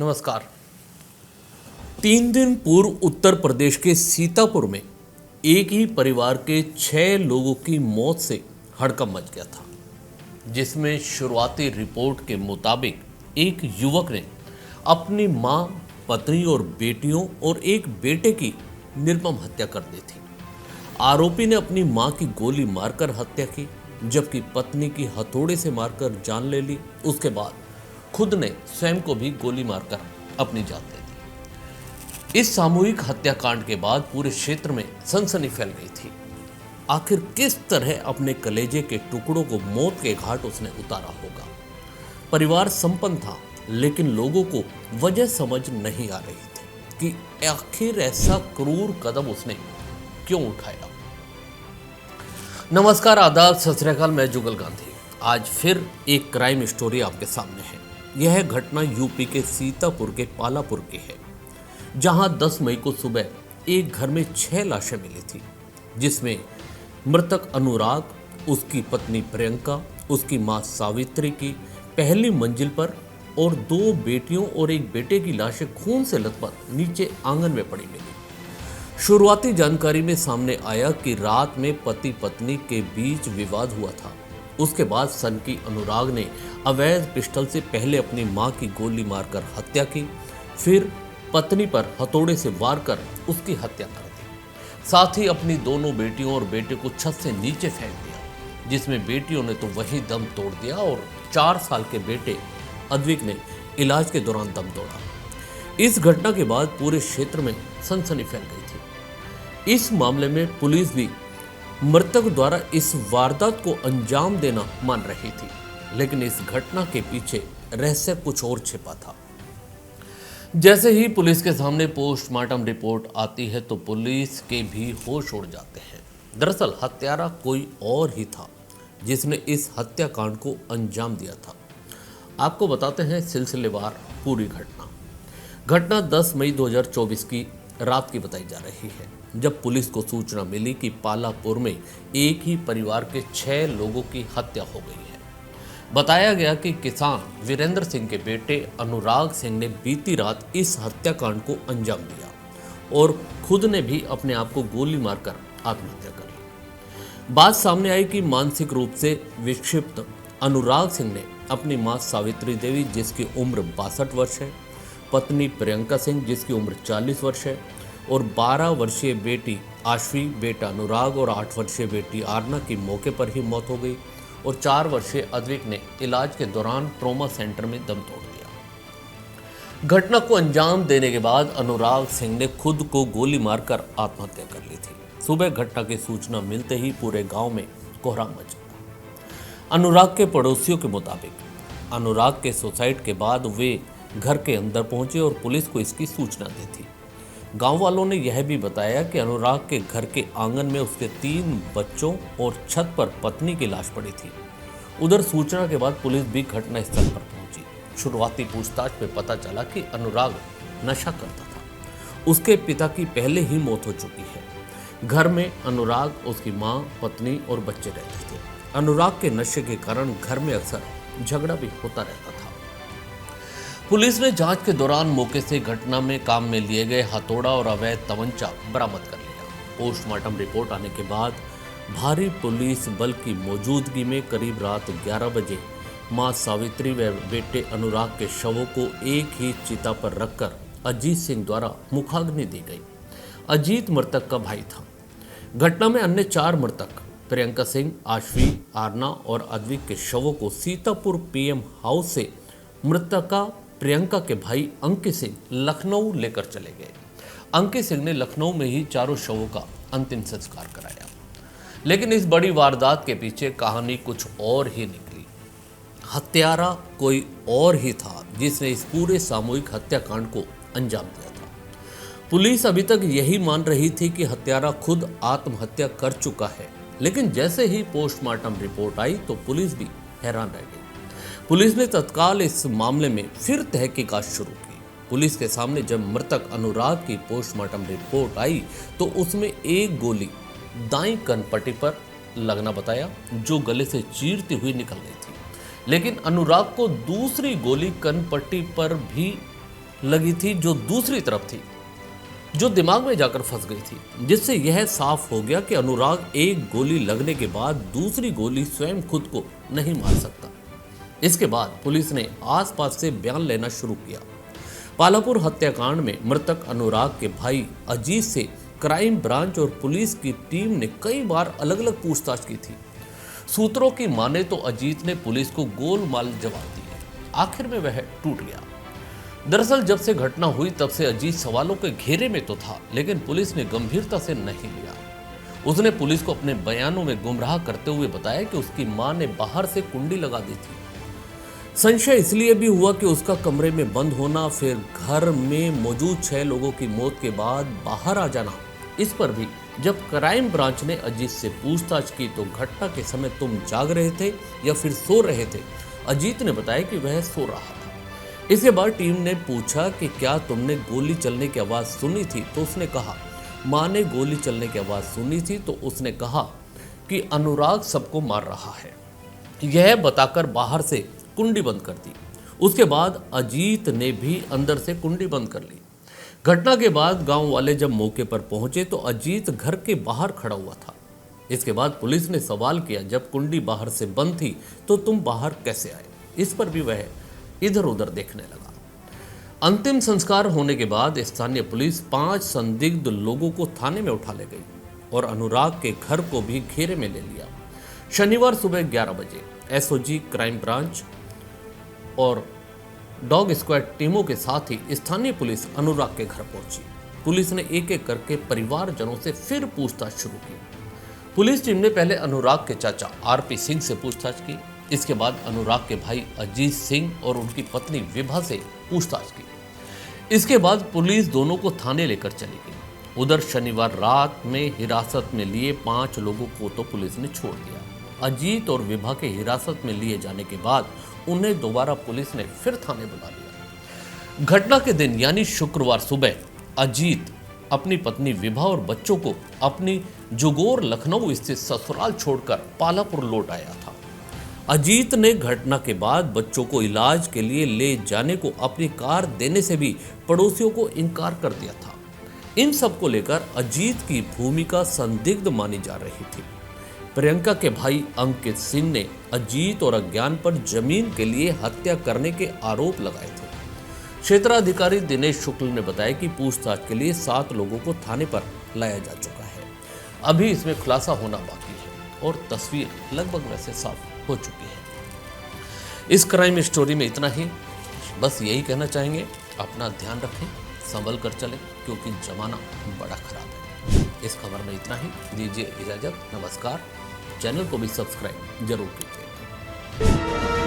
नमस्कार। 3 दिन पूर्व उत्तर प्रदेश के सीतापुर में एक ही परिवार के 6 लोगों की मौत से हड़कंप मच गया था, जिसमें शुरुआती रिपोर्ट के मुताबिक एक युवक ने अपनी मां, पत्नी और बेटियों और एक बेटे की निर्मम हत्या कर दी थी। आरोपी ने अपनी मां की गोली मारकर हत्या की, जबकि पत्नी की हथौड़े से मारकर जान ले ली। उसके बाद खुद ने स्वयं को भी गोली मारकर अपनी जान ले ली। इस सामूहिक हत्याकांड के बाद पूरे क्षेत्र में सनसनी फैल गई थी। आखिर किस तरह अपने कलेजे के टुकड़ों को मौत के घाट उसने उतारा होगा। परिवार संपन्न था, लेकिन लोगों को वजह समझ नहीं आ रही थी कि आखिर ऐसा क्रूर कदम उसने क्यों उठाया। नमस्कार, आदाब, सत श्री अकाल। मैं जुगल गांधी आज फिर एक क्राइम स्टोरी आपके सामने है। यह घटना यूपी के सीतापुर के पालापुर की है, जहां 10 मई को सुबह एक घर में 6 लाशें मिली थी, जिसमें मृतक अनुराग, उसकी पत्नी प्रियंका, उसकी मां सावित्री की पहली मंजिल पर और 2 बेटियों और एक बेटे की लाशें खून से लथपथ नीचे आंगन में पड़ी मिली। शुरुआती जानकारी में सामने आया कि रात में पति पत्नी के बीच विवाद हुआ था। उसके बाद सनकी अनुराग ने अवैध पिस्टल से पहले अपनी मां की गोली मारकर हत्या की, फिर पत्नी पर हथौड़े से वार कर उसकी हत्या कर दी। साथ ही अपनी दोनों बेटियों और बेटे को छत से नीचे फेंक दिया, जिसमें बेटियों ने तो वही दम तोड़ दिया और 4 साल के बेटे अद्विक ने इलाज के दौरान दम तोड़ा। इस घटना के बाद पूरे क्षेत्र में सनसनी फैल गई थी। इस मामले में पुलिस भी मृतक द्वारा इस वारदात को अंजाम देना मान रही थी, लेकिन इस घटना के पीछे रहस्य कुछ और छिपा था। जैसे ही पुलिस के सामने पोस्टमार्टम रिपोर्ट आती है तो पुलिस के भी होश उड़ जाते हैं। दरअसल हत्यारा कोई और ही था, जिसने इस हत्याकांड को अंजाम दिया था। आपको बताते हैं सिलसिलेवार पूरी घटना 10 मई 2024 की रात की बताई जा रही है, जब पुलिस को सूचना मिली कि पालापुर में एक ही परिवार के 6 लोगों की हत्या हो गई है। बताया गया कि किसान वीरेंद्र सिंह के बेटे अनुराग सिंह ने बीती रात इस हत्याकांड को अंजाम दिया और खुद ने भी अपने आप को गोली मारकर आत्महत्या कर ली। बात सामने आई कि मानसिक रूप से विक्षिप्त अनुराग सिंह ने अपनी मां सावित्री देवी, जिसकी उम्र 62 वर्ष है, पत्नी प्रियंका सिंह, जिसकी उम्र 40 वर्ष है, और 12 वर्षीय बेटी आश्वी, बेटा अनुराग और 8 वर्षीय बेटी आरना की मौके पर ही मौत हो गई और 4 वर्षीय अद्विक ने इलाज के दौरान ट्रॉमा सेंटर में दम तोड़ दिया। घटना को अंजाम देने के बाद अनुराग सिंह ने खुद को गोली मारकर आत्महत्या कर ली थी। सुबह घटना की सूचना मिलते ही पूरे गांव में कोहराम मच गया। अनुराग के पड़ोसियों के मुताबिक अनुराग के सुसाइड के बाद वे घर के अंदर पहुंचे और पुलिस को इसकी सूचना दी थी। गांव वालों ने यह भी बताया कि अनुराग के घर के आंगन में उसके 3 बच्चों और छत पर पत्नी की लाश पड़ी थी। उधर सूचना के बाद पुलिस भी घटना स्थल पर पहुंची। शुरुआती पूछताछ में पता चला कि अनुराग नशा करता था। उसके पिता की पहले ही मौत हो चुकी है। घर में अनुराग, उसकी मां, पत्नी और बच्चे रहते थे। अनुराग के नशे के कारण घर में अक्सर झगड़ा भी होता रहता था। पुलिस ने जांच के दौरान मौके से घटना में काम में लिए गए हथौड़ा और अवैध तमंचा बरामद कर लिया। पोस्टमार्टम रिपोर्ट आने के बाद भारी पुलिस बल की मौजूदगी में करीब रात 11 बजे मां सावित्री व बेटे अनुराग के शवों को एक ही चिता पर रखकर अजीत सिंह द्वारा मुखाग्नि दी गई। अजीत मृतक का भाई था। घटना में अन्य 4 मृतक प्रियंका सिंह, आश्वी, आरना और अद्विक के शवों को सीतापुर पीएम हाउस से मृतका प्रियंका के भाई अंकित सिंह लखनऊ लेकर चले गए। अंकित सिंह ने लखनऊ में ही चारों शवों का अंतिम संस्कार कराया। लेकिन इस बड़ी वारदात के पीछे कहानी कुछ और ही निकली। हत्यारा कोई और ही था, जिसने इस पूरे सामूहिक हत्याकांड को अंजाम दिया था। पुलिस अभी तक यही मान रही थी कि हत्यारा खुद आत्महत्या कर चुका है, लेकिन जैसे ही पोस्टमार्टम रिपोर्ट आई तो पुलिस भी हैरान रह गई। पुलिस ने तत्काल इस मामले में फिर तहकीकात शुरू की। पुलिस के सामने जब मृतक अनुराग की पोस्टमार्टम रिपोर्ट आई तो उसमें एक गोली दाईं कनपट्टी पर लगना बताया, जो गले से चीरती हुई निकल गई थी। लेकिन अनुराग को दूसरी गोली कनपट्टी पर भी लगी थी जो दूसरी तरफ थी, जो दिमाग में जाकर फंस गई थी, जिससे यह साफ हो गया कि अनुराग एक गोली लगने के बाद दूसरी गोली स्वयं खुद को नहीं मार सकता। इसके बाद पुलिस ने आसपास से बयान लेना शुरू किया। पालापुर हत्याकांड में मृतक अनुराग के भाई अजीत से क्राइम ब्रांच और पुलिस की टीम ने कई बार अलग अलग पूछताछ की थी। सूत्रों की माने तो अजीत ने पुलिस को गोलमाल जवाब दिए। आखिर में वह टूट गया। दरअसल जब से घटना हुई तब से अजीत सवालों के घेरे में तो था, लेकिन पुलिस ने गंभीरता से नहीं लिया। उसने पुलिस को अपने बयानों में गुमराह करते हुए बताया कि उसकी मां ने बाहर से कुंडी लगा दी थी। संशय इसलिए भी हुआ कि उसका कमरे में बंद होना, फिर घर में मौजूद 6 लोगों की मौत के बाद बाहर आ जाना। इस पर भी जब क्राइम ब्रांच ने अजीत से पूछताछ की तो घटना के समय तुम जाग रहे थे या फिर सो रहे थे? अजीत ने बताया कि वह सो रहा था। इसके बाद टीम ने पूछा कि क्या तुमने गोली चलने की आवाज़ सुनी थी? तो उसने कहा मां ने गोली चलने की आवाज़ सुनी थी। तो उसने कहा कि अनुराग सबको मार रहा है। यह बताकर बाहर से कुंडी बंद कर दी। उसके बाद अजीत ने भी अंदर से कुंडी बंद कर ली। घटना के बाद गांव वाले जब मौके पर पहुंचे तो अजीत घर के बाहर खड़ा हुआ था। इसके बाद पुलिस ने सवाल किया, जब कुंडी बाहर से बंद थी तो तुम बाहर कैसे आए? इस पर भी वह इधर उधर देखने लगा। अंतिम संस्कार होने के बाद स्थानीय पुलिस 5 संदिग्ध लोगों को थाने में उठा ले गई और अनुराग के घर को भी घेरे में ले लिया। शनिवार सुबह 11 बजे एसओजी क्राइम ब्रांच और डॉग स्क्वाड टीमों के साथ ही स्थानीय पुलिस अनुराग के घर पहुंची। पुलिस ने एक एक करके परिवारजनों से फिर पूछताछ शुरू की। पुलिस टीम ने पहले अनुराग के चाचा आरपी सिंह से पूछताछ की। इसके बाद अनुराग के भाई अजीत सिंह और उनकी पत्नी विभा से पूछताछ की। इसके बाद पुलिस दोनों को थाने लेकर चली गई। उधर शनिवार रात में हिरासत में लिए 5 लोगों को तो पुलिस ने छोड़ दिया। अजीत और विभा के हिरासत में लिए जाने के बाद उन्हें दोबारा पुलिस ने फिर थाने बुला लिया। घटना के दिन यानी शुक्रवार सुबह अजीत अपनी पत्नी विभा और बच्चों को अपनी जुगोर लखनऊ स्थित ससुराल छोड़कर पालापुर लौट आया था। अजीत ने घटना के बाद बच्चों को इलाज के लिए ले जाने को अपनी कार देने से भी पड़ोसियों को इनकार कर दिया था। इन सब को लेकर अजीत की भूमिका संदिग्ध मानी जा रही थी। प्रियंका के भाई अंकित सिंह ने अजीत और अज्ञान पर जमीन के लिए हत्या करने के आरोप लगाए थे। क्षेत्राधिकारी दिनेश शुक्ल ने बताया कि पूछताछ के लिए 7 लोगों को थाने पर लाया जा चुका है। अभी इसमें खुलासा होना बाकी है और तस्वीर लगभग वैसे साफ हो चुकी है। इस क्राइम स्टोरी में इतना ही। बस यही कहना चाहेंगे, अपना ध्यान रखें, संभल कर चलें, क्योंकि जमाना बड़ा खराब है। इस खबर में इतना ही। दीजिए इजाजत। नमस्कार। चैनल को भी सब्सक्राइब जरूर कीजिए।